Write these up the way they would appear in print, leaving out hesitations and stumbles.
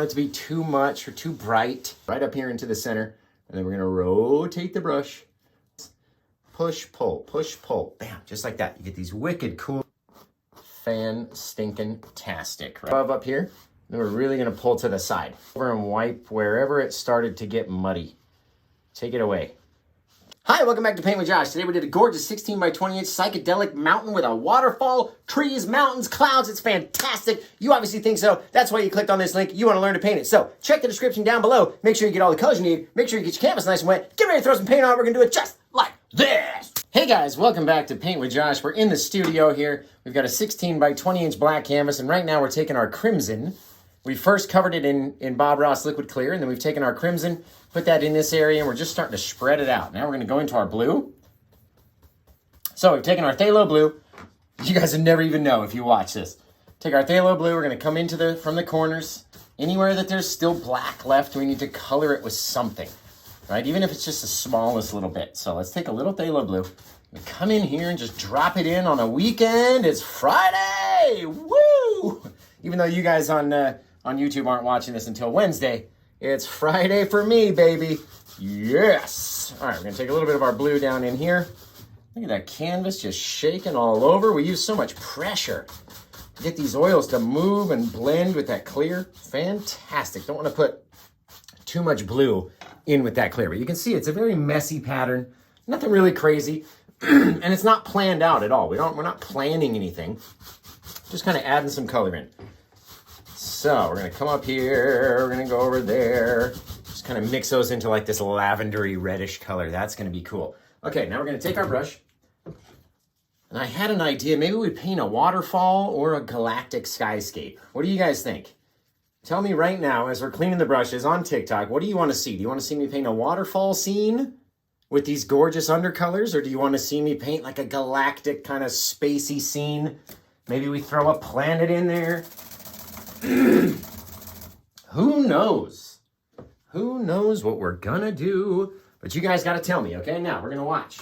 it to be too much or too bright. Right up here into the center. And then we're going to rotate the brush. Push, pull. Bam, just like that. You get these wicked cool, fan-stinkin-tastic. Right? Above up here. Then we're really going to pull to the side. Over and wipe wherever it started to get muddy. Take it away. Hi, welcome back to Paint with Josh. Today we did a gorgeous 16 by 20 inch psychedelic mountain with a waterfall, trees, mountains, clouds. It's fantastic. You obviously think so. That's why you clicked on this link. You want to learn to paint it. So check the description down below. Make sure you get all the colors you need. Make sure you get your canvas nice and wet. Get ready to throw some paint on. We're going to do it just like this. Hey guys, welcome back to Paint with Josh. We're in the studio here. We've got a 16 by 20 inch black canvas, and right now we're taking our crimson. We first covered it in Bob Ross liquid clear, and then we've taken our crimson, put that in this area, and we're just starting to spread it out. Now we're going to go into our blue. So we've taken our phthalo blue. You guys would never even know if you watch this. Take our phthalo blue. We're going to come into from the corners. Anywhere that there's still black left, we need to color it with something, right? Even if it's just the smallest little bit. So let's take a little phthalo blue. We come in here and just drop it in on a weekend. It's Friday. Woo! Even though you guys on YouTube aren't watching this until Wednesday, it's Friday for me, baby. Yes. All right, we're going to take a little bit of our blue down in here. Look at that canvas just shaking all over. We use so much pressure to get these oils to move and blend with that clear. Fantastic. Don't want to put too much blue in with that clear. But you can see it's a very messy pattern. Nothing really crazy. And it's not planned out at all. We're not planning anything. Just kind of adding some color in. So we're going to come up here, we're going to go over there, just kind of mix those into like this lavendery reddish color. That's going to be cool. Okay, now we're going to take our brush, and I had an idea. Maybe we paint a waterfall or a galactic skyscape. What do you guys think? Tell me right now as we're cleaning the brushes on TikTok, what do you want to see? Do you want to see me paint a waterfall scene with these gorgeous undercolors, or do you want to see me paint like a galactic kind of spacey scene? Maybe we throw a planet in there. Who knows? Who knows what we're gonna do? But you guys gotta tell me, okay? Now, we're gonna watch.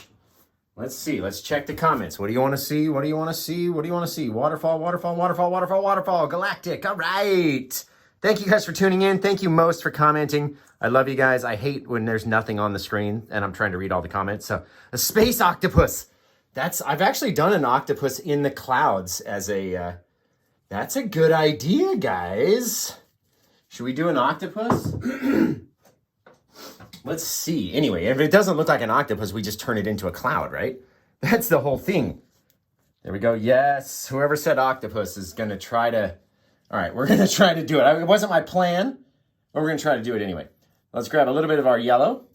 Let's see. Let's check the comments. What do you want to see? What do you want to see? What do you want to see? Waterfall, waterfall, waterfall, waterfall, waterfall, galactic. All right. Thank you guys for tuning in. Thank you most for commenting. I love you guys. I hate when there's nothing on the screen and I'm trying to read all the comments. So, a space octopus. I've actually done an octopus in the clouds as a... That's a good idea, guys. Should we do an octopus? Let's see. Anyway, if it doesn't look like an octopus, we just turn it into a cloud, right? That's the whole thing. There we go. Yes. Whoever said octopus is going to try to... All right, we're going to try to do it. It wasn't my plan, but we're going to try to do it anyway. Let's grab a little bit of our yellow,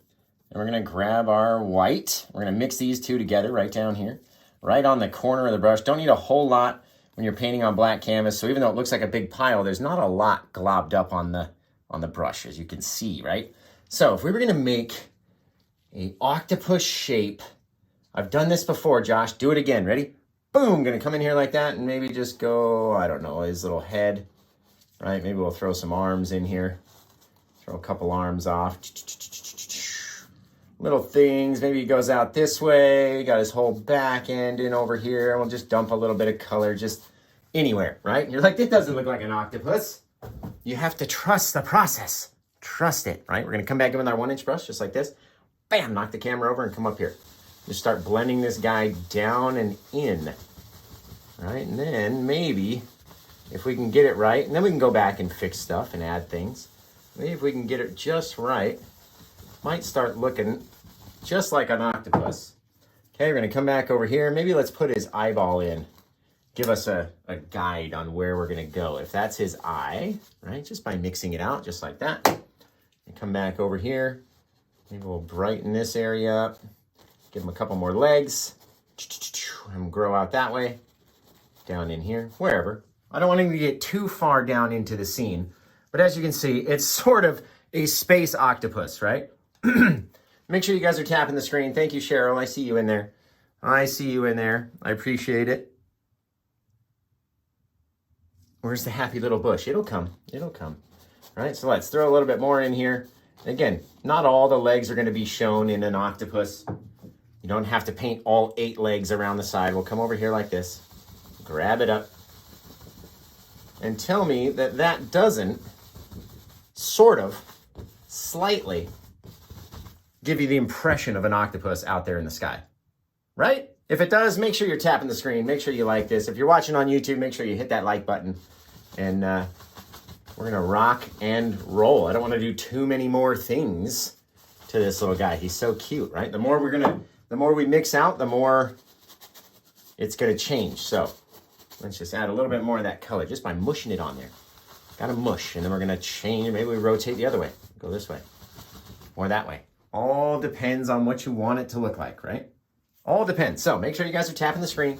and we're going to grab our white. We're going to mix these two together right down here, right on the corner of the brush. Don't need a whole lot when you're painting on black canvas. So even though it looks like a big pile, there's not a lot globbed up on the brush, as you can see, right? So if we were gonna make an octopus shape, I've done this before, Josh, do it again, ready? Boom, gonna come in here like that and maybe just go, I don't know, his little head, right? Maybe we'll throw some arms in here. Throw a couple arms off. Little things, maybe he goes out this way, got his whole back end in over here, and we'll just dump a little bit of color just anywhere, right? You're like, this doesn't look like an octopus. You have to trust the process. Trust it, right? We're gonna come back in with our 1-inch brush, just like this. Bam, knock the camera over and come up here. Just start blending this guy down and in, right? And then maybe, if we can get it right, and then we can go back and fix stuff and add things. Maybe if we can get it just right, might start looking just like an octopus. Okay, we're gonna come back over here. Maybe let's put his eyeball in. Give us a guide on where we're gonna go. If that's his eye, right? Just by mixing it out, just like that. And come back over here. Maybe we'll brighten this area up. Give him a couple more legs. And grow out that way. Down in here, wherever. I don't want him to get too far down into the scene. But as you can see, it's sort of a space octopus, right? Make sure you guys are tapping the screen. Thank you, Cheryl. I see you in there. I see you in there. I appreciate it. Where's the happy little bush? It'll come. It'll come. All right, so let's throw a little bit more in here. Again, not all the legs are going to be shown in an octopus. You don't have to paint all 8 legs around the side. We'll come over here like this. Grab it up. And tell me that that doesn't sort of, slightly, give you the impression of an octopus out there in the sky, right? If it does, make sure you're tapping the screen. Make sure you like this. If you're watching on YouTube, make sure you hit that like button. And we're gonna rock and roll. I don't wanna do too many more things to this little guy. He's so cute, right? The more we mix out, the more it's gonna change. So let's just add a little bit more of that color just by mushing it on there. Gotta mush, and then we're gonna change. Maybe we rotate the other way. Go this way or that way. All depends on what you want it to look like, right? All depends. So make sure you guys are tapping the screen,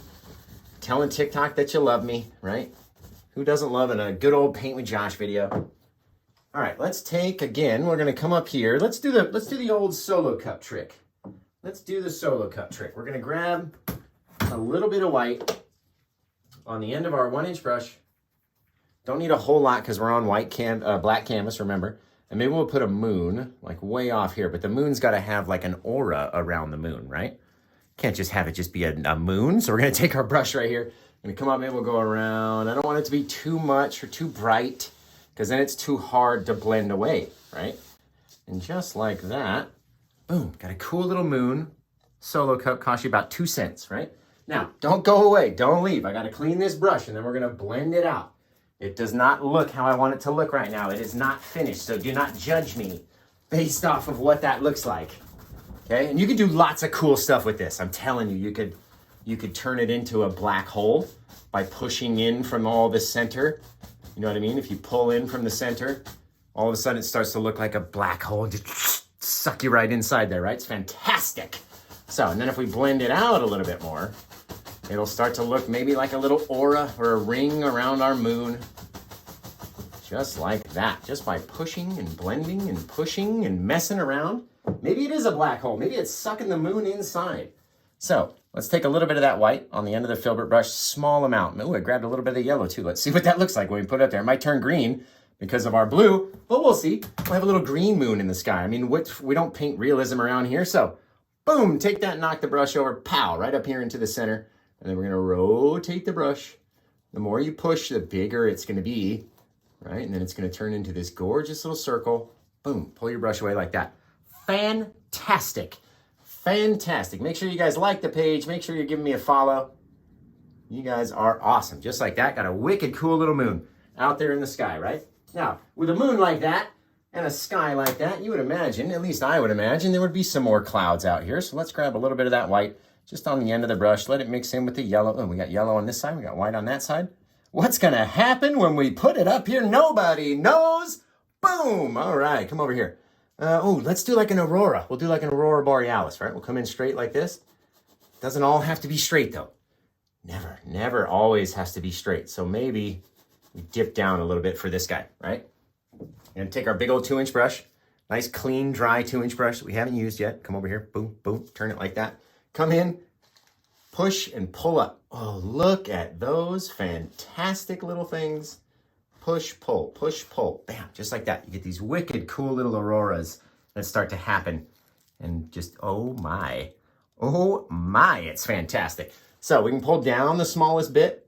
telling TikTok that you love me, right? Who doesn't love a good old Paint with Josh video? All right, let's take, again, we're gonna come up here. Let's do the old solo cup trick. Let's do the solo cup trick. We're gonna grab a little bit of white on the end of our 1-inch brush. Don't need a whole lot because we're on black canvas, remember? And maybe we'll put a moon like way off here, but the moon's gotta have like an aura around the moon, right? Can't just have it just be a moon. So we're gonna take our brush right here. Gonna come up, maybe we'll go around. I don't want it to be too much or too bright because then it's too hard to blend away, right? And just like that, boom, got a cool little moon. Solo cup cost you about 2 cents, right? Now, don't go away, don't leave. I gotta clean this brush and then we're gonna blend it out. It does not look how I want it to look right now. It is not finished, so do not judge me based off of what that looks like. Okay, and you can do lots of cool stuff with this. I'm telling you, you could turn it into a black hole by pushing in from all the center. You know what I mean? If you pull in from the center, all of a sudden it starts to look like a black hole and just suck you right inside there, right? It's fantastic. So, and then if we blend it out a little bit more, it'll start to look maybe like a little aura or a ring around our moon. Just like that, just by pushing and blending and pushing and messing around. Maybe it is a black hole. Maybe it's sucking the moon inside. So let's take a little bit of that white on the end of the filbert brush, small amount. Oh, I grabbed a little bit of the yellow too. Let's see what that looks like when we put it up there. It might turn green because of our blue, but we'll see. We'll have a little green moon in the sky. I mean, we don't paint realism around here. So boom, take that, knock the brush over, pow, right up here into the center. And then we're gonna rotate the brush. The more you push, the bigger it's gonna be, right? And then it's gonna turn into this gorgeous little circle. Boom, pull your brush away like that. Fantastic. Fantastic. Make sure you guys like the page. Make sure you're giving me a follow. You guys are awesome. Just like that, got a wicked cool little moon out there in the sky, right? Now, with a moon like that and a sky like that, you would imagine, at least I would imagine, there would be some more clouds out here. So let's grab a little bit of that white just on the end of the brush. Let it mix in with the yellow. Oh, we got yellow on this side. We got white on that side. What's going to happen when we put it up here? Nobody knows. Boom. All right, come over here. Let's do like an aurora. We'll do like an aurora borealis, right? We'll come in straight like this. Doesn't all have to be straight though. Never always has to be straight. So maybe we dip down a little bit for this guy, right? And take our big old 2-inch brush, nice clean, dry 2-inch brush that we haven't used yet. Come over here, boom, boom, turn it like that. Come in, push and pull up. Oh, look at those fantastic little things. Push, pull, bam, just like that. You get these wicked cool little auroras that start to happen. And just, oh my, it's fantastic. So we can pull down the smallest bit,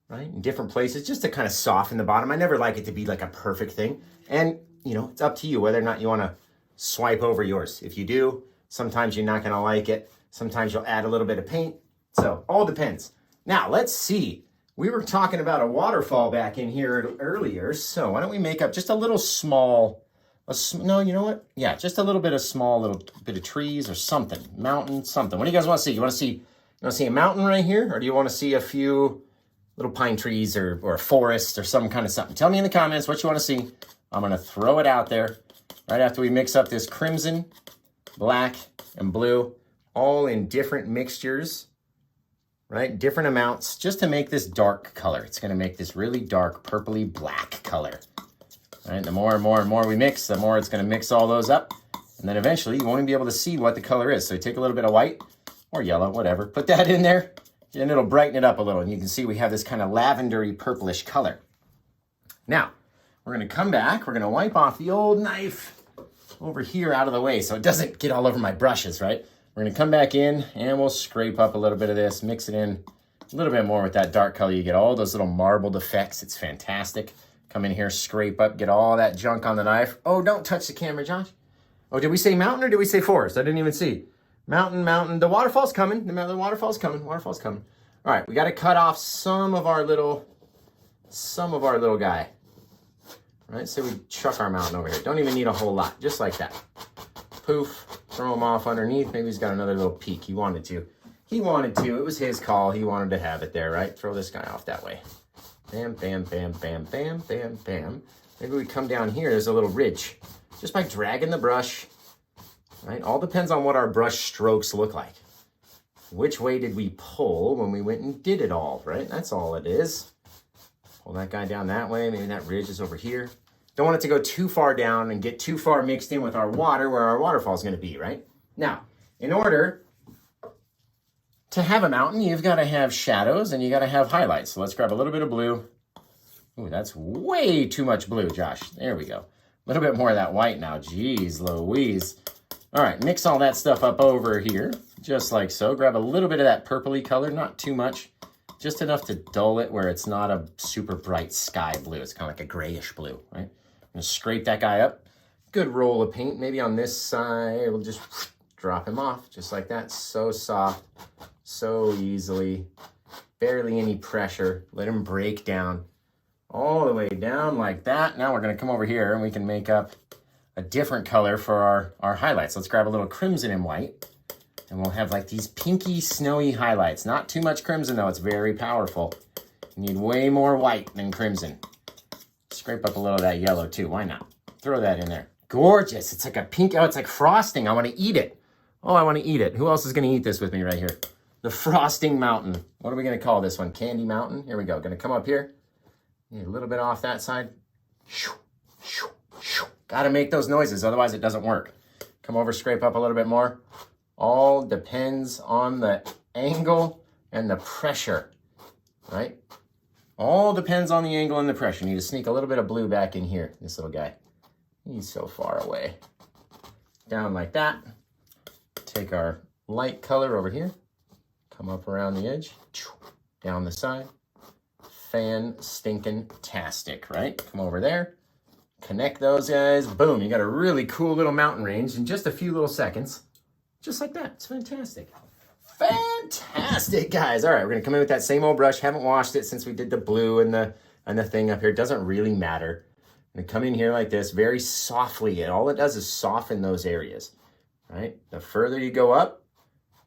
right, in different places, just to kind of soften the bottom. I never like it to be like a perfect thing. And, you know, it's up to you whether or not you want to swipe over yours. If you do, sometimes you're not going to like it. Sometimes you'll add a little bit of paint. So all depends. Now, let's see. We were talking about a waterfall back in here earlier, so why don't we make up just a little small, no, you know what? Yeah, just a little bit of small, little bit of trees or something, mountain, something. What do you guys want to see? You want to see a mountain right here, or do you want to see a few little pine trees or a forest or some kind of something? Tell me in the comments what you want to see. I'm going to throw it out there right after we mix up this crimson, black, and blue, all in different mixtures. Right? Different amounts just to make this dark color. It's going to make this really dark purpley black color. Right? The more and more and more we mix, the more it's going to mix all those up. And then eventually you won't even be able to see what the color is. So you take a little bit of white or yellow, whatever, put that in there and it'll brighten it up a little. And you can see we have this kind of lavendery purplish color. Now, we're going to come back. We're going to wipe off the old knife over here out of the way so it doesn't get all over my brushes, right? We're going to come back in and we'll scrape up a little bit of this, mix it in a little bit more with that dark color. You get all those little marbled effects. It's fantastic. Come in here, scrape up, get all that junk on the knife. Oh, don't touch the camera, Josh. Oh, did we say mountain or did we say forest? I didn't even see. Mountain, mountain. The waterfall's coming. The waterfall's coming. Waterfall's coming. All right, we got to cut off some of our little guy. All right, so we chuck our mountain over here. Don't even need a whole lot, just like that. Poof, throw him off underneath. Maybe he's got another little peak. He wanted to. He wanted to. It was his call. He wanted to have it there, right? Throw this guy off that way. Bam, bam, bam, bam, bam, bam, bam. Maybe we come down here. There's a little ridge. Just by dragging the brush, right? All depends on what our brush strokes look like. Which way did we pull when we went and did it all, right? That's all it is. Pull that guy down that way. Maybe that ridge is over here. Don't want it to go too far down and get too far mixed in with our water where our waterfall is going to be, right? Now, in order to have a mountain, you've got to have shadows and you got to have highlights. So let's grab a little bit of blue. Ooh, that's way too much blue, Josh. There we go. A little bit more of that white now. Jeez Louise. All right, mix all that stuff up over here, just like so. Grab a little bit of that purpley color, not too much. Just enough to dull it where it's not a super bright sky blue. It's kind of like a grayish blue, right? I'm gonna scrape that guy up. Good roll of paint. Maybe on this side, we'll just drop him off, just like that. So soft, so easily, barely any pressure. Let him break down all the way down like that. Now we're gonna come over here and we can make up a different color for our highlights. Let's grab a little crimson and white. And we'll have like these pinky, snowy highlights. Not too much crimson though, it's very powerful. You need way more white than crimson. Scrape up a little of that yellow too, why not? Throw that in there. Gorgeous, it's like a pink, oh, it's like frosting. I wanna eat it. Oh, I wanna eat it. Who else is gonna eat this with me right here? The frosting mountain. What are we gonna call this one? Candy mountain? Here we go, gonna come up here. Need a little bit off that side. Gotta make those noises, otherwise it doesn't work. Come over, scrape up a little bit more. All depends on the angle and the pressure, right? All depends on the angle and the pressure. You need to sneak a little bit of blue back in here, this little guy. He's so far away. Down like that. Take our light color over here. Come up around the edge. Down the side. Fan-stinkin-tastic, right? Come over there. Connect those guys. Boom, you got a really cool little mountain range in just a few little seconds. Just like that. It's fantastic. Fantastic, guys. All right, we're going to come in with that same old brush. Haven't washed it since we did the blue and the thing up here. It doesn't really matter. I'm going to come in here like this very softly. And all it does is soften those areas, right? The further you go up,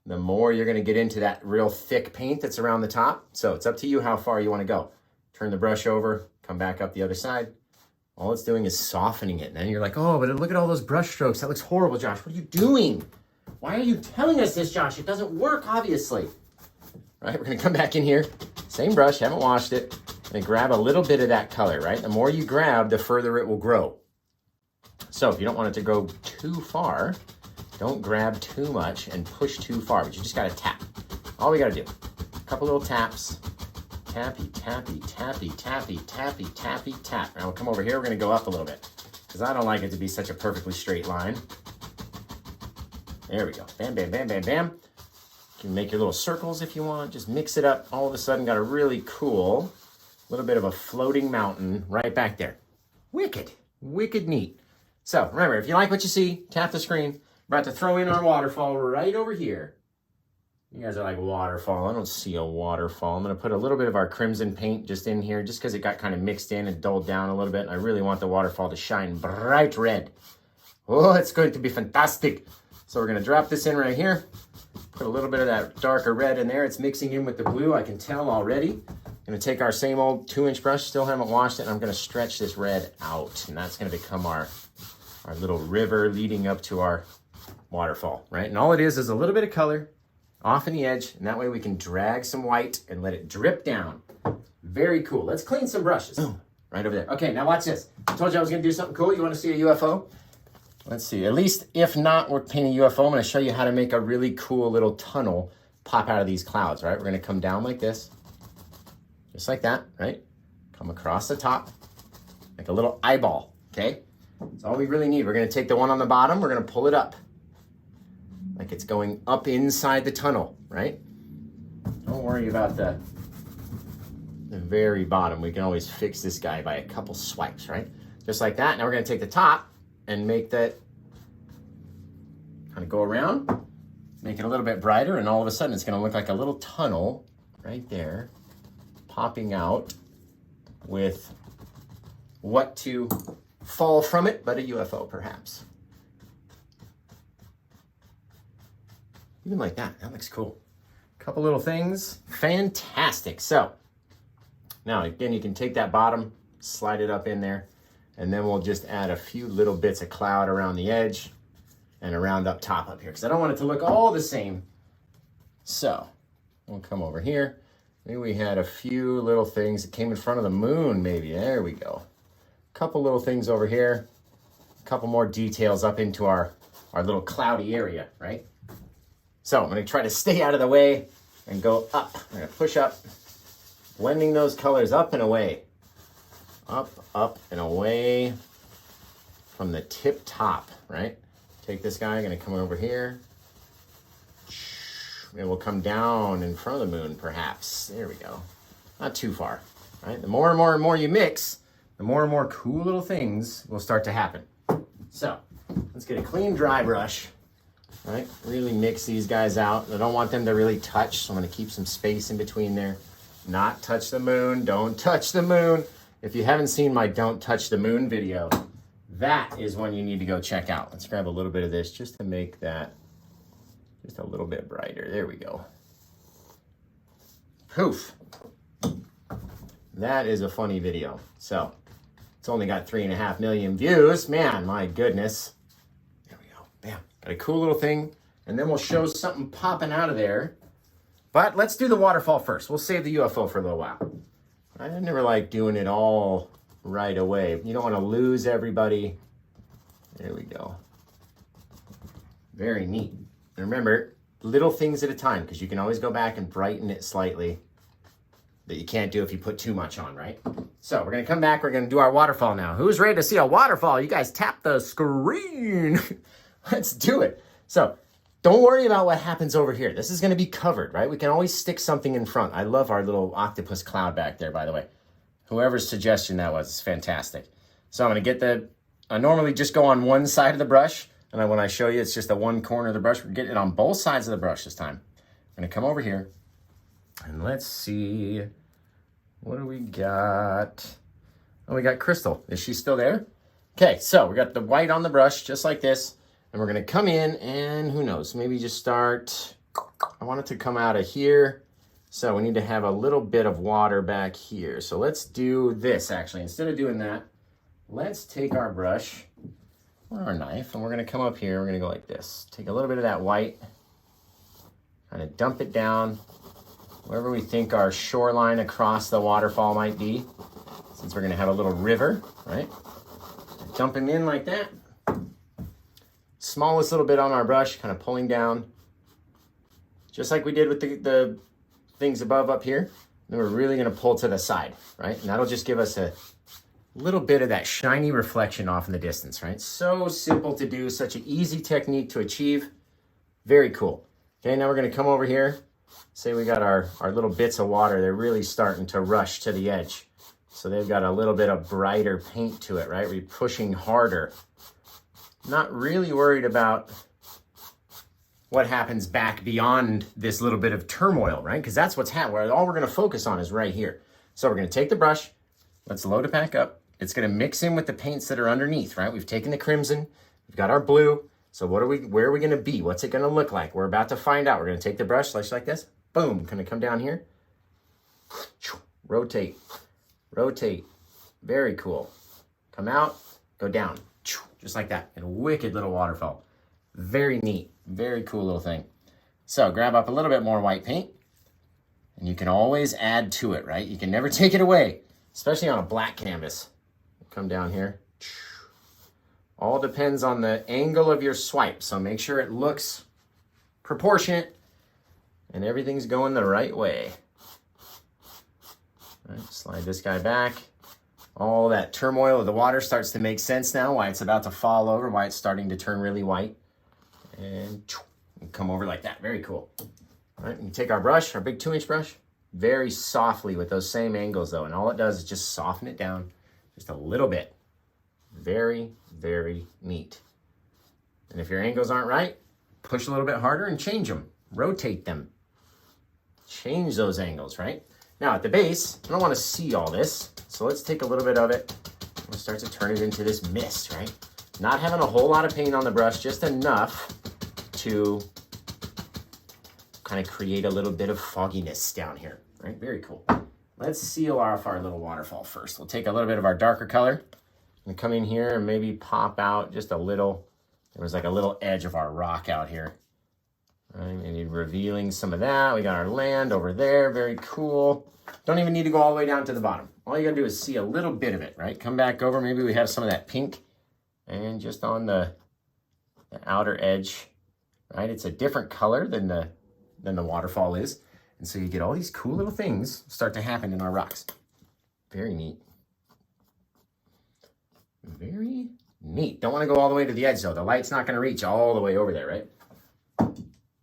the more you're going to get into that real thick paint that's around the top. So it's up to you how far you want to go. Turn the brush over, come back up the other side. All it's doing is softening it. And then you're like, oh, but look at all those brush strokes. That looks horrible, Josh. What are you doing? Why are you telling us this, Josh? It doesn't work, obviously. All right, we're gonna come back in here. Same brush, haven't washed it. And grab a little bit of that color, right? The more you grab, the further it will grow. So if you don't want it to go too far, don't grab too much and push too far, but you just gotta tap. All we gotta do, a couple little taps. Tappy, tappy, tappy, tappy, tappy, tappy, tap. Now we'll come over here, we're gonna go up a little bit because I don't like it to be such a perfectly straight line. There we go. Bam, bam, bam, bam, bam. You can make your little circles if you want. Just mix it up. All of a sudden got a really cool little bit of a floating mountain right back there. Wicked. Wicked neat. So remember, if you like what you see, tap the screen. We're about to throw in our waterfall right over here. You guys are like, waterfall? I don't see a waterfall. I'm going to put a little bit of our crimson paint just in here just because it got kind of mixed in and dulled down a little bit. And I really want the waterfall to shine bright red. Oh, it's going to be fantastic. So we're going to drop this in right here. Put a little bit of that darker red in there. It's mixing in with the blue, I can tell already. I'm going to take our same old 2-inch brush, still haven't washed it, and I'm going to stretch this red out. And that's going to become our little river leading up to our waterfall, right? And all it is a little bit of color off in the edge, and that way we can drag some white and let it drip down. Very cool. Let's clean some brushes. Boom. Right over there. Okay, now watch this. I told you I was going to do something cool. You want to see a UFO? Let's see, at least if not, we're painting a UFO. I'm gonna show you how to make a really cool little tunnel pop out of these clouds, right? We're gonna come down like this, just like that, right? Come across the top, like a little eyeball, okay? That's all we really need. We're gonna take the one on the bottom, we're gonna pull it up, like it's going up inside the tunnel, right? Don't worry about the the very bottom. We can always fix this guy by a couple swipes, right? Just like that. Now we're gonna take the top and make that kind of go around, make it a little bit brighter, and all of a sudden it's gonna look like a little tunnel right there, popping out with what to fall from it, but a UFO perhaps. Even like that, that looks cool. Couple little things, fantastic. So now again, you can take that bottom, slide it up in there, and then we'll just add a few little bits of cloud around the edge and around up top up here, because I don't want it to look all the same. So we'll come over here. Maybe we had a few little things that came in front of the moon, maybe. There we go. Couple little things over here. A couple more details up into our little cloudy area, right? So I'm gonna try to stay out of the way and go up. I'm gonna push up, blending those colors up and away. Up, up, and away from the tip top, right? Take this guy, I'm gonna come over here. And we'll come down in front of the moon, perhaps. There we go. Not too far, right? The more and more and more you mix, the more and more cool little things will start to happen. So let's get a clean dry brush, right? Really mix these guys out. I don't want them to really touch, so I'm gonna keep some space in between there. Not touch the moon, don't touch the moon. If you haven't seen my Don't Touch the Moon video, that is one you need to go check out. Let's grab a little bit of this just to make that just a little bit brighter. There we go. Poof. That is a funny video. So it's only got 3.5 million views. Man, my goodness. There we go. Bam. Got a cool little thing. And then we'll show something popping out of there. But let's do the waterfall first. We'll save the UFO for a little while. I never like doing it all right away. You don't want to lose everybody. There we go. Very neat. And remember, little things at a time, because you can always go back and brighten it slightly. That you can't do if you put too much on, right? So we're gonna come back, we're gonna do our waterfall now. Who's ready to see a waterfall? You guys tap the screen. Let's do it. So don't worry about what happens over here. This is gonna be covered, right? We can always stick something in front. I love our little octopus cloud back there, by the way. Whoever's suggestion that was, fantastic. So I'm gonna get I normally just go on one side of the brush, and when I show you, it's just the one corner of the brush. We're getting it on both sides of the brush this time. I'm gonna come over here, and let's see, what do we got? Oh, we got Crystal. Is she still there? Okay, so we got the white on the brush, just like this, and we're gonna come in, and who knows, maybe just start, I want it to come out of here, so we need to have a little bit of water back here. So let's do this, actually. Instead of doing that, let's take our brush, or our knife, and we're gonna come up here, we're gonna go like this. Take a little bit of that white, kind of dump it down, wherever we think our shoreline across the waterfall might be, since we're gonna have a little river, right? Dump them in like that. Smallest little bit on our brush, kind of pulling down, just like we did with the things above up here. Then we're really gonna pull to the side, right? And that'll just give us a little bit of that shiny reflection off in the distance, right? So simple to do, such an easy technique to achieve. Very cool. Okay, now we're gonna come over here. Say we got our little bits of water. They're really starting to rush to the edge. So they've got a little bit of brighter paint to it, right? We're pushing harder. Not really worried about what happens back beyond this little bit of turmoil, right? Because that's what's happening. All we're gonna focus on is right here. So we're gonna take the brush, let's load it back up. It's gonna mix in with the paints that are underneath, right? We've taken the crimson, we've got our blue. So where are we gonna be? What's it gonna look like? We're about to find out. We're gonna take the brush, like this, boom, gonna come down here. Rotate, rotate, very cool. Come out, go down, just like that. And a wicked little waterfall. Very neat, very cool little thing. So grab up a little bit more white paint, and you can always add to it, right? You can never take it away, especially on a black canvas. Come down here. All depends on the angle of your swipe, so make sure it looks proportionate and everything's going the right way. All right, slide this guy back. All that turmoil of the water starts to make sense now, why it's about to fall over, why it's starting to turn really white. And come over like that, very cool. All right, you take our brush, our big 2-inch brush, very softly with those same angles though. And all it does is just soften it down just a little bit. Very, very neat. And if your angles aren't right, push a little bit harder and change them. Rotate them. Change those angles, right? Now at the base, I don't want to see all this. So let's take a little bit of it. We'll start to turn it into this mist, right? Not having a whole lot of paint on the brush, just enough to kind of create a little bit of fogginess down here, right? Very cool. Let's seal off our little waterfall first. We'll take a little bit of our darker color and come in here and maybe pop out just a little. There was like a little edge of our rock out here. Right, maybe revealing some of that. We got our land over there, very cool. Don't even need to go all the way down to the bottom. All you gotta do is see a little bit of it, right? Come back over, maybe we have some of that pink and just on the outer edge, right? It's a different color than the waterfall is. And so you get all these cool little things start to happen in our rocks. Very neat. Very neat. Don't wanna go all the way to the edge though. The light's not gonna reach all the way over there, right?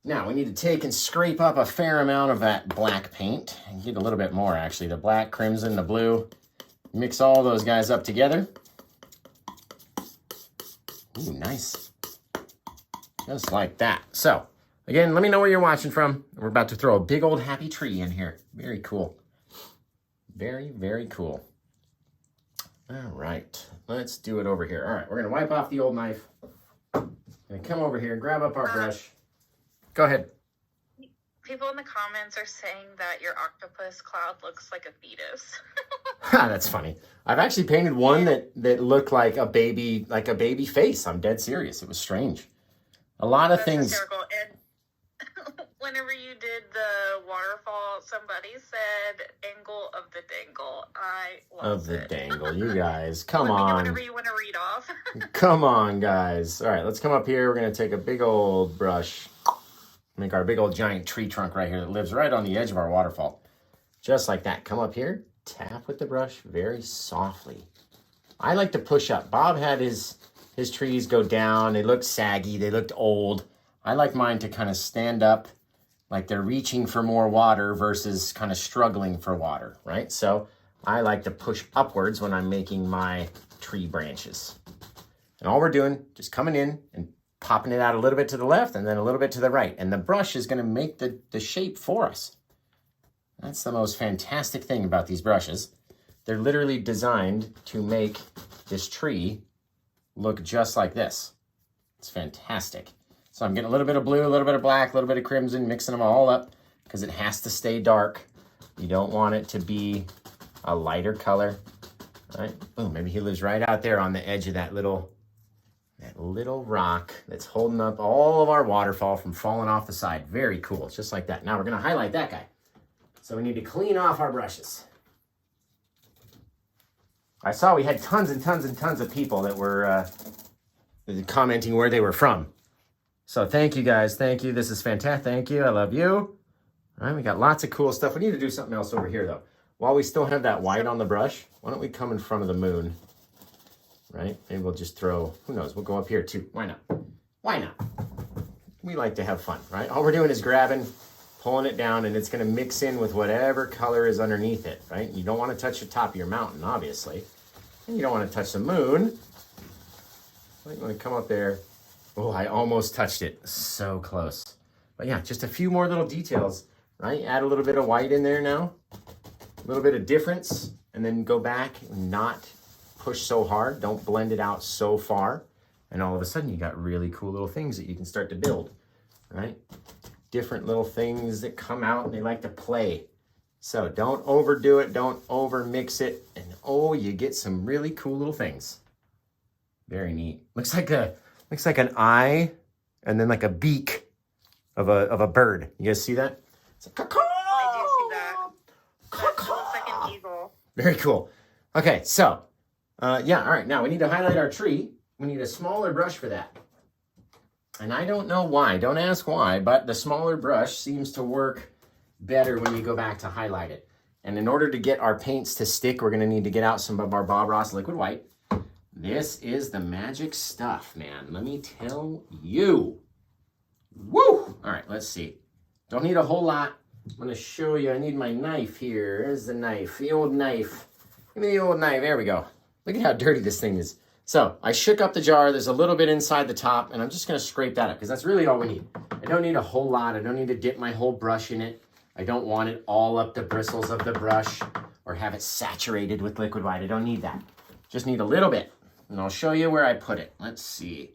Now we need to take and scrape up a fair amount of that black paint and get a little bit more actually. The black, crimson, the blue. Mix all those guys up together. Ooh, nice. Just like that. So, again, let me know where you're watching from. We're about to throw a big old happy tree in here. Very cool. Very, very cool. All right, let's do it over here. All right, we're gonna wipe off the old knife. Gonna come over here, grab up our brush. Go ahead. People in the comments are saying that your octopus cloud looks like a fetus. That's funny. I've actually painted one that looked like a baby face. I'm dead serious. It was strange. A lot of things. Hysterical. And whenever you did the waterfall, somebody said angle of the dangle. I love it. Of the dangle. You guys, come on. Whenever you want to read off. Come on, guys. All right, let's come up here. We're going to take a big old brush. Make our big old giant tree trunk right here that lives right on the edge of our waterfall. Just like that. Come up here, tap with the brush very softly. I like to push up. Bob had his trees go down. They looked saggy. They looked old. I like mine to kind of stand up like they're reaching for more water versus kind of struggling for water, right? So I like to push upwards when I'm making my tree branches. And all we're doing, just coming in and popping it out a little bit to the left and then a little bit to the right. And the brush is going to make the shape for us. That's the most fantastic thing about these brushes. They're literally designed to make this tree look just like this. It's fantastic. So I'm getting a little bit of blue, a little bit of black, a little bit of crimson, mixing them all up because it has to stay dark. You don't want it to be a lighter color. All right? Oh, maybe he lives right out there on the edge of that little rock that's holding up all of our waterfall from falling off the side. Very cool. It's just like that. Now we're going to highlight that guy. So we need to clean off our brushes. I saw we had tons and tons and tons of people that were commenting where they were from. So thank you guys. Thank you. This is fantastic. Thank you. I love you. All right, we got lots of cool stuff. We need to do something else over here though. While we still have that white on the brush, why don't we come in front of the moon? Right? Maybe we'll just throw, who knows, we'll go up here too. Why not? Why not? We like to have fun, right? All we're doing is grabbing, pulling it down, and it's gonna mix in with whatever color is underneath it, right? You don't wanna touch the top of your mountain, obviously. And you don't wanna touch the moon. You wanna come up there. Oh, I almost touched it. So close. But yeah, just a few more little details, right? Add a little bit of white in there now. A little bit of difference, and then go back and not push so hard. Don't blend it out so far. And all of a sudden you got really cool little things that you can start to build, right? Different little things that come out and they like to play. So don't overdo it. Don't over mix it. And oh, you get some really cool little things. Very neat. Looks like an eye and then like a beak of a bird. You guys see that? It's like, caw-caw! I do see that. That looks like an eagle. Very cool. Okay, so yeah, all right, now we need to highlight our tree. We need a smaller brush for that. And I don't know why, don't ask why, but the smaller brush seems to work better when you go back to highlight it. And in order to get our paints to stick, we're gonna need to get out some of our Bob Ross liquid white. This is the magic stuff, man. Let me tell you. Woo! All right, let's see. Don't need a whole lot. I'm going to show you. I need my knife here. There's the knife, the old knife. Give me the old knife. There we go. Look at how dirty this thing is. So I shook up the jar. There's a little bit inside the top, and I'm just going to scrape that up because that's really all we need. I don't need a whole lot. I don't need to dip my whole brush in it. I don't want it all up the bristles of the brush or have it saturated with liquid white. I don't need that. Just need a little bit. And I'll show you where I put it. Let's see.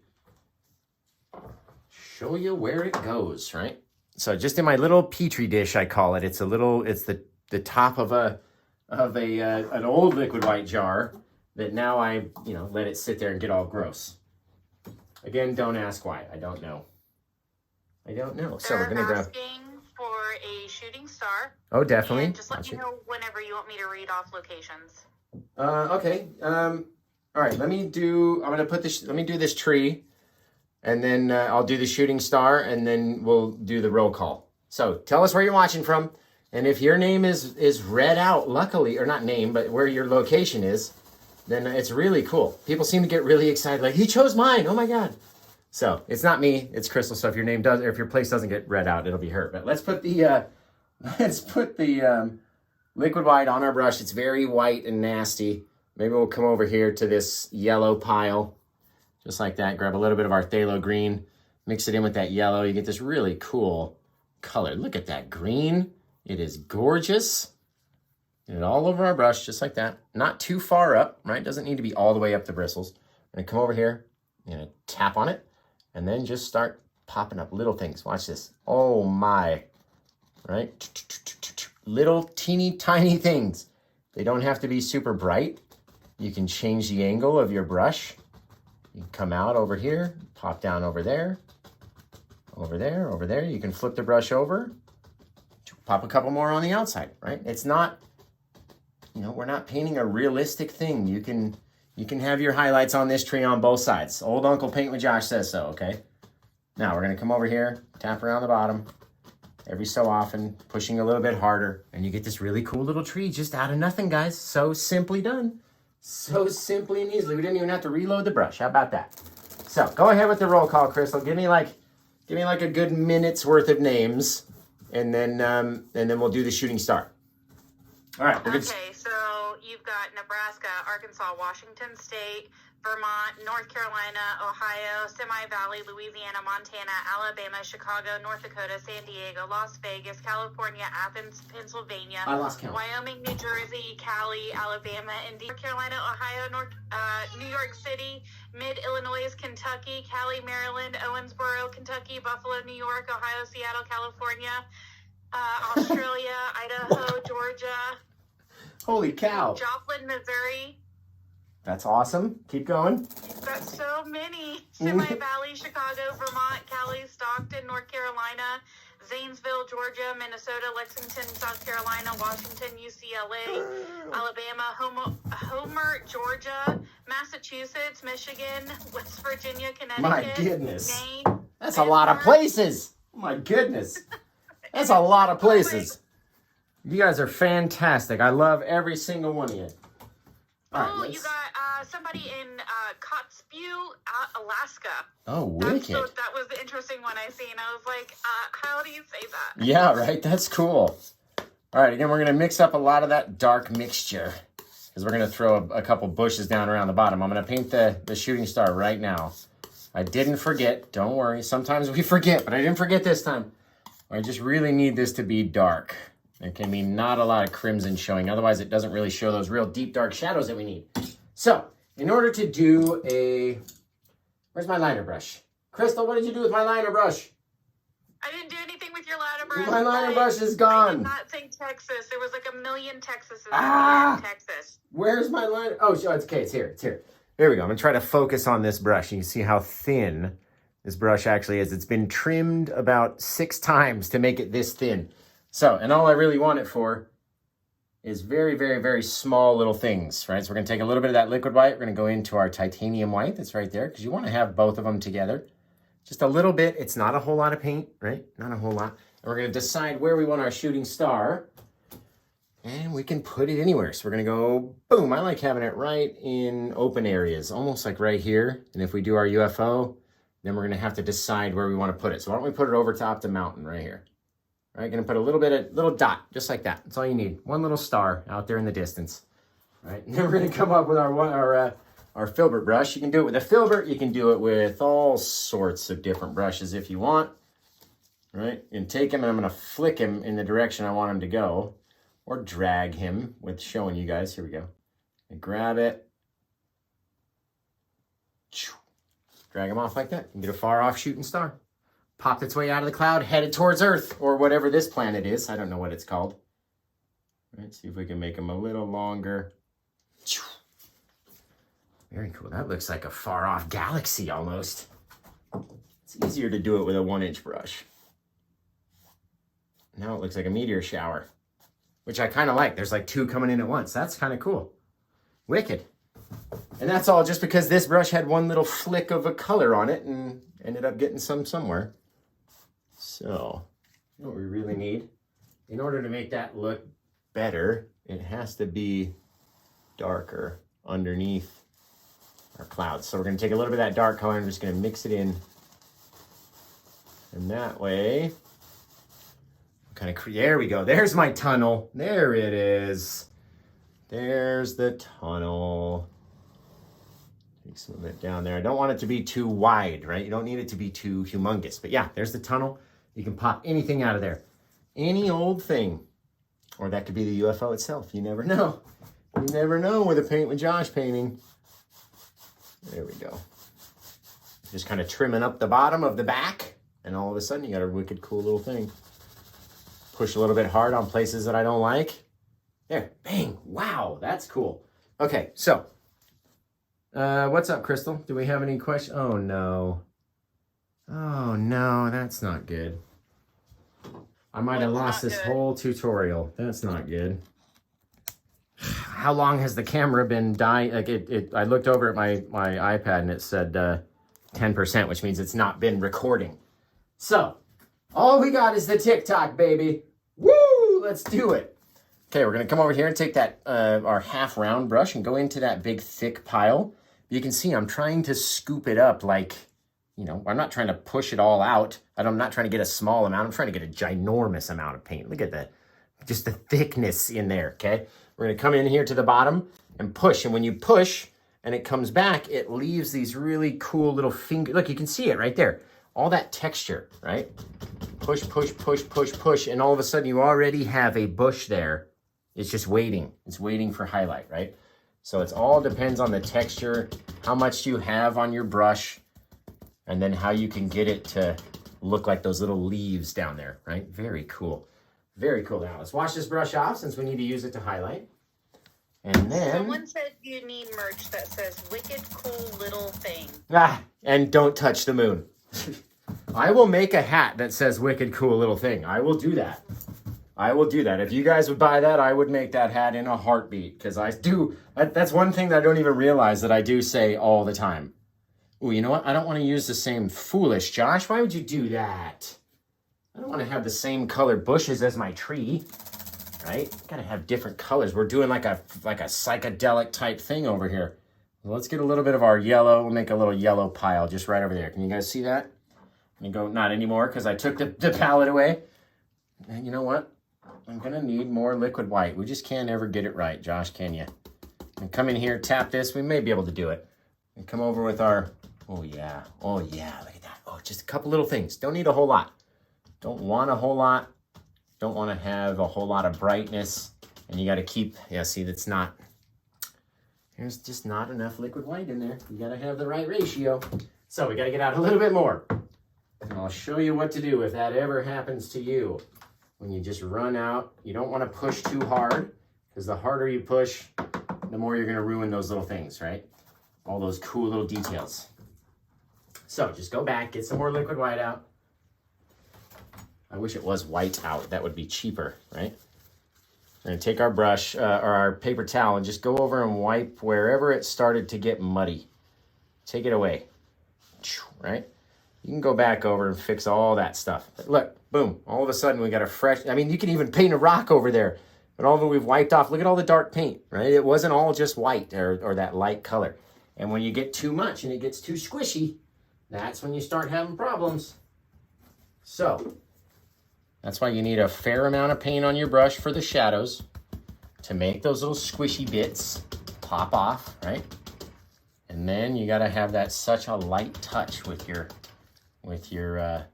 Show you where it goes, right? So just in my little petri dish, I call it. It's the top of an old liquid white jar that now I, let it sit there and get all gross. Again, don't ask why. I don't know. So we're gonna grab. Asking for a shooting star. Oh, definitely. And just let me know whenever you want me to read off locations. Okay. All right. Let me do this tree, and then I'll do the shooting star, and then we'll do the roll call. So tell us where you're watching from, and if your name is read out, luckily, or not name, but where your location is, then it's really cool. People seem to get really excited, like, he chose mine. Oh my God. So it's not me, it's Crystal. So if your name does, or if your place doesn't get read out, it'll be her. But let's put the liquid white on our brush. It's very white and nasty. Maybe we'll come over here to this yellow pile, just like that. Grab a little bit of our phthalo green, mix it in with that yellow. You get this really cool color. Look at that green. It is gorgeous. Get it all over our brush, just like that. Not too far up, right? Doesn't need to be all the way up the bristles. I'm gonna come over here, I'm gonna tap on it, and then just start popping up little things. Watch this. Oh my, right? Little teeny tiny things. They don't have to be super bright. You can change the angle of your brush. You can come out over here, pop down over there, over there, over there. You can flip the brush over, pop a couple more on the outside, right? It's not, we're not painting a realistic thing. You can have your highlights on this tree on both sides. Old Uncle Paint with Josh says so, okay? Now we're gonna come over here, tap around the bottom, every so often, pushing a little bit harder, and you get this really cool little tree just out of nothing, guys. So simply done. So simply and easily. We didn't even have to reload the brush. How about that? So go ahead with the roll call, Crystal. Give me like a good minute's worth of names, and then we'll do the shooting star. All right. Okay, so you've got Nebraska, Arkansas, Washington State, Vermont, North Carolina, Ohio, Semi-Valley, Louisiana, Montana, Alabama, Chicago, North Dakota, San Diego, Las Vegas, California, Athens, Pennsylvania, Wyoming, New Jersey, Cali, Alabama, North Carolina, Ohio, New York City, Mid-Illinois, Kentucky, Cali, Maryland, Owensboro, Kentucky, Buffalo, New York, Ohio, Seattle, California, Australia, Idaho, Georgia. Holy cow. Joplin, Missouri. That's awesome. Keep going. You've got so many. Semi-Valley, Chicago, Vermont, Cali, Stockton, North Carolina, Zanesville, Georgia, Minnesota, Lexington, South Carolina, Washington, UCLA, Alabama, Homer, Georgia, Massachusetts, Michigan, West Virginia, Connecticut. My goodness. Maine, That's a lot of places. My goodness. That's a lot of places. You guys are fantastic. I love every single one of you. Right, you got somebody in Kotzebue, Alaska. Oh, wicked. That was the interesting one I seen. I was like, how do you say that? Yeah, right. That's cool. All right, again, we're going to mix up a lot of that dark mixture because we're going to throw a couple bushes down around the bottom. I'm going to paint the shooting star right now. I didn't forget. Don't worry. Sometimes we forget, but I didn't forget this time. I just really need this to be dark. There can be not a lot of crimson showing. Otherwise, it doesn't really show those real deep, dark shadows that we need. So, in order to do where's my liner brush? Crystal, what did you do with my liner brush? I didn't do anything with your liner brush. My liner brush is gone. I did not say Texas. There was like a million Texases in Texas. Where's my liner? Oh, it's okay. It's here. It's here. There we go. I'm going to try to focus on this brush. You can see how thin this brush actually is. It's been trimmed about 6 times to make it this thin. So, and all I really want it for is very, very, very small little things, right? So we're going to take a little bit of that liquid white. We're going to go into our titanium white that's right there because you want to have both of them together. Just a little bit. It's not a whole lot of paint, right? Not a whole lot. And we're going to decide where we want our shooting star. And we can put it anywhere. So we're going to go, boom. I like having it right in open areas, almost like right here. And if we do our UFO, then we're going to have to decide where we want to put it. So why don't we put it over top the mountain right here? All right, gonna put a little dot, just like that. That's all you need. One little star out there in the distance. All right, and then we're gonna come up with our filbert brush. You can do it with a filbert. You can do it with all sorts of different brushes if you want. All right, and take him and I'm gonna flick him in the direction I want him to go, or drag him with showing you guys. Here we go. And grab it. Drag him off like that. And get a far off shooting star. Popped its way out of the cloud, headed towards Earth, or whatever this planet is. I don't know what it's called. All right, see if we can make him a little longer. Very cool. That looks like a far off galaxy almost. It's easier to do it with a 1-inch brush. Now it looks like a meteor shower, which I kind of like. There's like 2 coming in at once. That's kind of cool. Wicked. And that's all just because this brush had one little flick of a color on it and ended up getting some somewhere. So, you know what we really need? In order to make that look better, it has to be darker underneath our clouds. So we're going to take a little bit of that dark color and I'm just going to mix it in. And that way, kind of, there we go. There's my tunnel. There it is. There's the tunnel. Take some of it down there. I don't want it to be too wide, right? You don't need it to be too humongous. But yeah, there's the tunnel. You can pop anything out of there. Any old thing. Or that could be the UFO itself. You never know. You never know with a Paint with Josh painting. There we go. Just kind of trimming up the bottom of the back. And all of a sudden you got a wicked cool little thing. Push a little bit hard on places that I don't like. There, bang, wow, that's cool. Okay, so, what's up, Crystal? Do we have any questions? Oh, no. Oh, no, that's not good. I might have lost this whole tutorial. That's not good. How long has the camera been dying? Like, I looked over at my iPad and it said 10%, which means it's not been recording. So, all we got is the TikTok, baby. Woo, let's do it. Okay, we're going to come over here and take that, our half round brush and go into that big thick pile. You can see I'm trying to scoop it up like, you know, I'm not trying to push it all out. I'm not trying to get a small amount. I'm trying to get a ginormous amount of paint. Look at that, just the thickness in there, okay? We're going to come in here to the bottom and push. And when you push and it comes back, it leaves these really cool little fingers. Look, you can see it right there. All that texture, right? Push, push, push, push, push. And all of a sudden you already have a bush there. It's just waiting. It's waiting for highlight, right? So it all depends on the texture, how much you have on your brush, and then how you can get it to look like those little leaves down there, right? Very cool. Very cool. Now let's wash this brush off since we need to use it to highlight. And then... Someone said you need merch that says wicked cool little thing. Ah, and don't touch the moon. I will make a hat that says wicked cool little thing. I will do that. I will do that. If you guys would buy that, I would make that hat in a heartbeat. Because I do, that's one thing that I don't even realize that I do say all the time. Ooh, you know what? I don't want to use the same foolish, Josh. Why would you do that? I don't want to have the same colored bushes as my tree. Right? Gotta have different colors. We're doing like a psychedelic type thing over here. Well, let's get a little bit of our yellow. We'll make a little yellow pile just right over there. Can you guys see that? And go, not anymore because I took the palette away. And you know what? I'm going to need more liquid white. We just can't ever get it right, Josh, can you? And come in here, tap this. We may be able to do it. And come over with our, oh yeah, look at that. Oh, just a couple little things. Don't need a whole lot. Don't want a whole lot. Don't want to have a whole lot of brightness. And you got to keep, yeah, see, that's not, there's just not enough liquid white in there. You got to have the right ratio. So we got to get out a little bit more. And I'll show you what to do if that ever happens to you. When you just run out, you don't want to push too hard because the harder you push, the more you're going to ruin those little things, right? All those cool little details. So just go back, get some more liquid white out. I wish it was white out. That would be cheaper, right? We're going to take our brush or our paper towel and just go over and wipe wherever it started to get muddy. Take it away, right? You can go back over and fix all that stuff. But look, boom, all of a sudden we got a fresh, I mean, you can even paint a rock over there. But all of it we've wiped off. Look at all the dark paint, right? It wasn't all just white or that light color. And when you get too much and it gets too squishy, that's when you start having problems. So, That's why you need a fair amount of paint on your brush for the shadows to make those little squishy bits pop off, right? And then you gotta have that such a light touch with your, there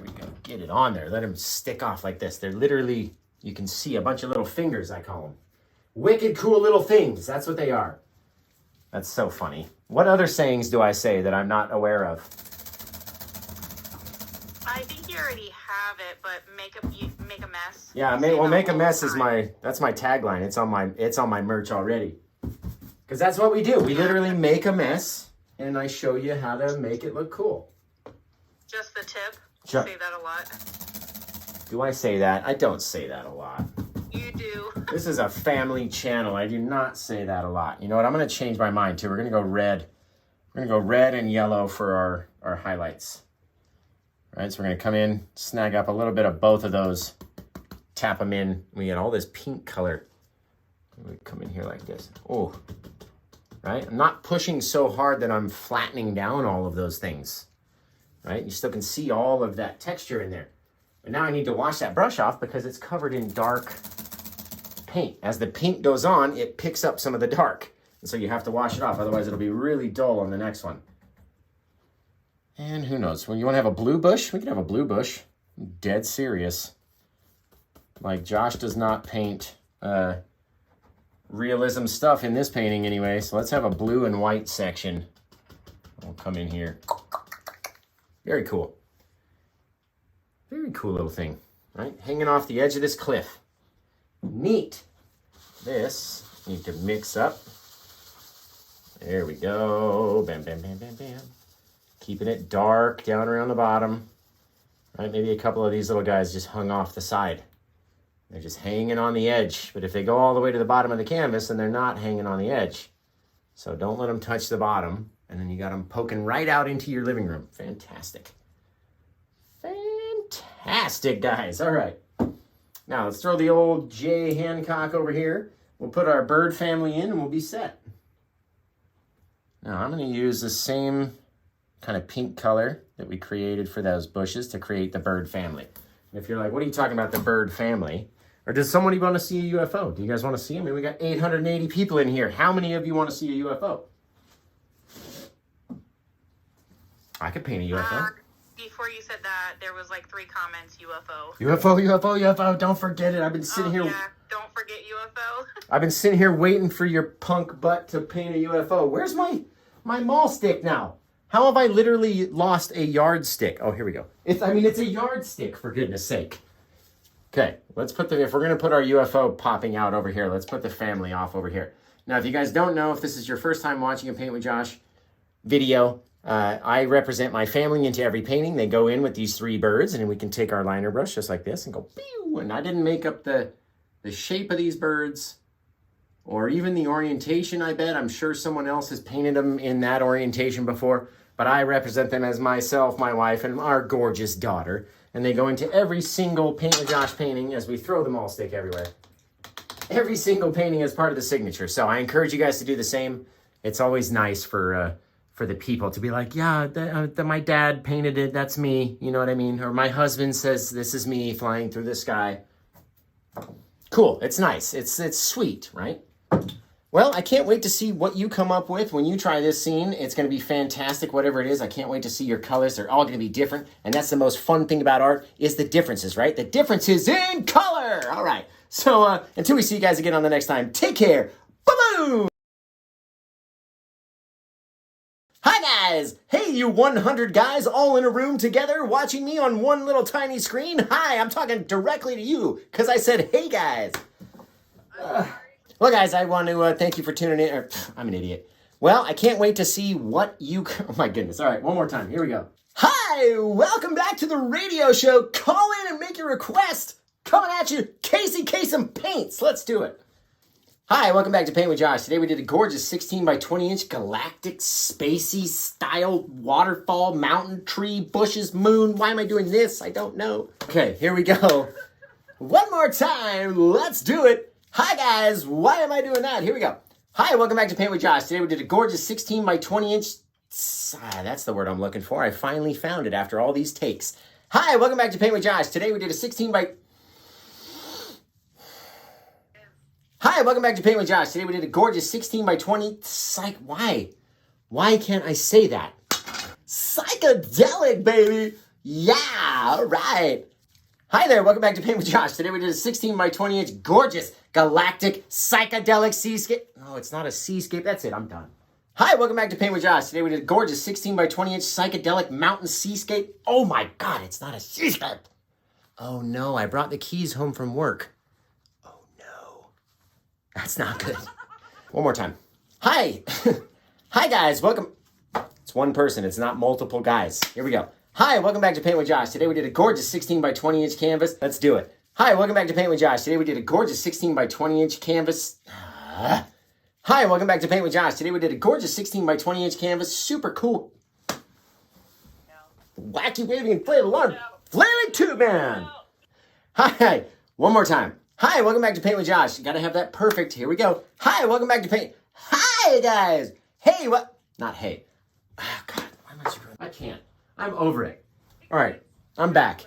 we go. Get it on there. Let them stick off like this. They're literally, you can see a bunch of little fingers, I call them. Wicked cool little things. That's what they are. That's so funny. What other sayings do I say that I'm not aware of? I think you already have it, but make a mess. Yeah, make a mess is that's my tagline. It's on my merch already. Because that's what we do. We literally make a mess, and I show you how to make it look cool. Just the tip. You say that a lot. Do I say that? I don't say that a lot. You do. This is a family channel. I do not say that a lot. You know what? I'm going to change my mind too. We're going to go red. We're going to go red and yellow for our highlights. All right, so we're going to come in, snag up a little bit of both of those, tap them in. We get all this pink color. We come in here like this. Oh, right? I'm not pushing so hard that I'm flattening down all of those things, right? You still can see all of that texture in there. But now I need to wash that brush off because it's covered in dark paint. As the paint goes on, it picks up some of the dark. And so you have to wash it off, otherwise it'll be really dull on the next one. And who knows, when you want to have a blue bush, we can have a blue bush. I'm dead serious. Like, Josh does not paint realism stuff in this painting anyway, so let's have a blue and white section. I'll come in here. Very cool. Very cool little thing, right? Hanging off the edge of this cliff. Neat. This, need to mix up. There we go. Bam, bam, bam, bam, bam. Keeping it dark down around the bottom. Right, maybe a couple of these little guys just hung off the side. They're just hanging on the edge. But if they go all the way to the bottom of the canvas, then they're not hanging on the edge. So don't let them touch the bottom. And then you got them poking right out into your living room. Fantastic. Fantastic, guys. All right. Now let's throw the old J. Hancock over here. We'll put our bird family in and we'll be set. Now I'm going to use the same kind of pink color that we created for those bushes to create the bird family. And if you're like, what are you talking about, the bird family? Or does somebody want to see a UFO? Do you guys want to see? I mean, we got 880 people in here. How many of you want to see a UFO? I could paint a UFO. Before you said that, there was like 3 comments, UFO. UFO, UFO, UFO. Don't forget it. I've been sitting here. Yeah, don't forget UFO. I've been sitting here waiting for your punk butt to paint a UFO. Where's my maul stick now? How have I literally lost a yardstick? Oh, here we go. It's a yardstick, for goodness sake. Okay, let's put if we're going to put our UFO popping out over here, let's put the family off over here. Now, if you guys don't know, if this is your first time watching a Paint with Josh video, I represent my family into every painting. They go in with these 3 birds, and then we can take our liner brush just like this and go, pew! And I didn't make up the shape of these birds or even the orientation, I bet. I'm sure someone else has painted them in that orientation before, but I represent them as myself, my wife, and our gorgeous daughter. And they go into every single Paint with Josh painting as we throw the maul stick everywhere. Every single painting is part of the signature. So I encourage you guys to do the same. It's always nice for the people to be like, yeah, my dad painted it, that's me, you know what I mean? Or my husband says, this is me flying through the sky. Cool, it's nice, it's sweet, right? Well, I can't wait to see what you come up with when you try this scene. It's going to be fantastic, whatever it is. I can't wait to see your colors. They're all going to be different. And that's the most fun thing about art is the differences, right? The difference is in color. All right. So until we see you guys again on the next time, take care. Boom! Hi, guys. Hey, you 100 guys all in a room together watching me on one little tiny screen. Hi, I'm talking directly to you because I said, hey, guys. Well, guys, I want to thank you for tuning in. I'm an idiot. Well, I can't wait to see what you... Oh, my goodness. All right, one more time. Here we go. Hi, welcome back to the radio show. Call in and make your request. Coming at you, Casey Kasem Paints. Let's do it. Hi, welcome back to Paint with Josh. Today we did a gorgeous 16 by 20 inch galactic, spacey style waterfall, mountain, tree, bushes, moon. Why am I doing this? I don't know. Okay, here we go. One more time. Let's do it. Hi, guys. Why am I doing that? Here we go. Hi, welcome back to Paint with Josh. Today we did a gorgeous 16 by 20 inch. That's the word I'm looking for. I finally found it after all these takes. Hi, welcome back to Paint with Josh. Today we did a 16 by... Hi, welcome back to Paint with Josh. Today we did a gorgeous 16 by 20... Psych... Why? Why can't I say that? Psychedelic, baby! Yeah, all right. Hi there, welcome back to Paint with Josh. Today we did a 16 by 20 inch gorgeous galactic psychedelic seascape. No, it's not a seascape. That's it, I'm done. Hi, welcome back to Paint with Josh. Today we did a gorgeous 16 by 20 inch psychedelic mountain seascape. Oh my God, it's not a seascape. Oh no, I brought the keys home from work. Oh no, that's not good. One more time. Hi. Hi guys, welcome. It's one person, it's not multiple guys. Here we go. Hi, welcome back to Paint with Josh. Today we did a gorgeous 16 by 20 inch canvas. Let's do it. Hi, welcome back to Paint with Josh. Today we did a gorgeous 16 by 20 inch canvas. Hi, welcome back to Paint with Josh. Today we did a gorgeous 16 by 20 inch canvas. Super cool. Wacky waving inflatable alarm. Flailing tube man. Hi, one more time. Hi, welcome back to Paint with Josh. You gotta have that perfect. Here we go. Hi, welcome back to Paint. Hi, guys. Hey, what? Not hey. Oh, God, why am I screwing? I can't. I'm over it. All right, I'm back.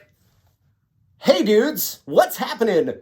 Hey, dudes, what's happening?